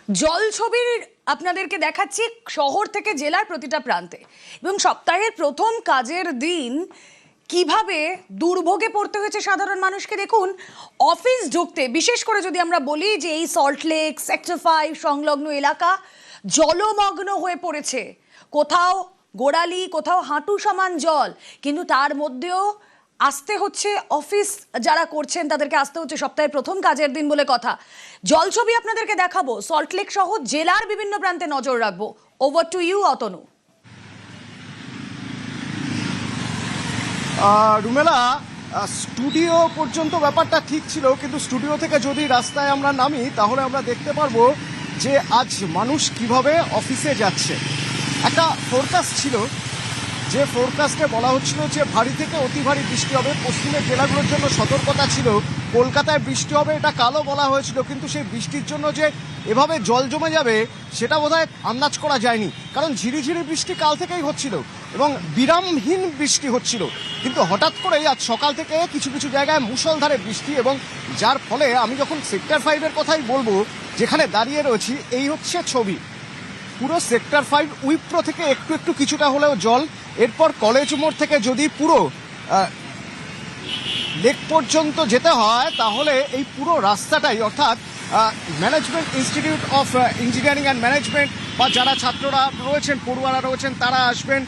জল ছবির আপনাদেরকে দেখাচ্ছি শহর থেকে জেলার প্রতিটা প্রান্তে, এবং সপ্তাহের প্রথম কাজের দিন কিভাবে দুর্ভোগে পড়তে হয়েছে সাধারণ মানুষকে। দেখুন, অফিস ঢুকতে, বিশেষ করে যদি আমরা বলি যে এই সল্টলেক সেক্টর 5 সংলগ্ন এলাকা জলমগ্ন হয়ে পড়েছে, কোথাও গোড়ালি, কোথাও হাঁটু সমান জল, কিন্তু তার মধ্যেও আসতে হচ্ছে, অফিস যারা করছেন তাদেরকে আসতে হচ্ছে সপ্তাহের প্রথম কাজের দিন বলে কথা। জল ছবি আপনাদেরকে দেখাবো, সল্টলেক সহ জেলার বিভিন্ন প্রান্তে নজর রাখবো। Over to you Atanu. Rumela, studio পর্যন্ত ব্যাপারটা ঠিক ছিল, কিন্তু স্টুডিও থেকে যদি রাস্তায় আমরা নামি তাহলে আমরা দেখতে পারবো যে আজ মানুষ কিভাবে অফিসে যাচ্ছে। একটা ফোরকাস্ট ছিল, যে ফোরকাস্টে বলা হচ্ছিল যে ভারী থেকে অতি ভারী বৃষ্টি হবে, পশ্চিমের জেলাগুলোর জন্য সতর্কতা ছিল, কলকাতায় বৃষ্টি হবে এটা কালও বলা হয়েছিল, কিন্তু সেই বৃষ্টির জন্য যে এভাবে জল জমে যাবে সেটা বোধহয় আন্দাজ করা যায়নি, কারণ ঝিরিঝিরি বৃষ্টি কাল থেকেই হচ্ছিল এবং বিরামহীন বৃষ্টি হচ্ছিল। কিন্তু হঠাৎ করেই আজ সকাল থেকে কিছু কিছু জায়গায় মুষলধারে বৃষ্টি, এবং যার ফলে আমি যখন সেক্টর 5-এর কথাই বলবো, যেখানে দাঁড়িয়ে রয়েছি, এই হচ্ছে ছবি। পুরো সেক্টর 5 উইপ্রো থেকে একটু একটু কিছুটা হলেও জল, এরপর কলেজ মোড় থেকে যদি পুরো লেক পর্যন্ত যেতে হয় তাহলে এই পুরো রাস্তাটাই, অর্থাৎ management institute of engineering and management বা যারা ছাত্ররা রয়েছেন, পড়ুয়ারা রয়েছেন, তারা আসবেন,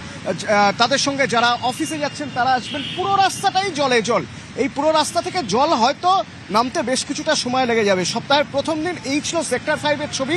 তাদের সঙ্গে যারা অফিসে যাচ্ছেন তারা আসবেন, পুরো রাস্তাটাই জলে জল। এই পুরো রাস্তা থেকে জল হয়তো নামতে বেশ কিছুটা সময় লেগে যাবে। সপ্তাহের প্রথম দিন এই ছিল সেক্টর 5-এর ছবি।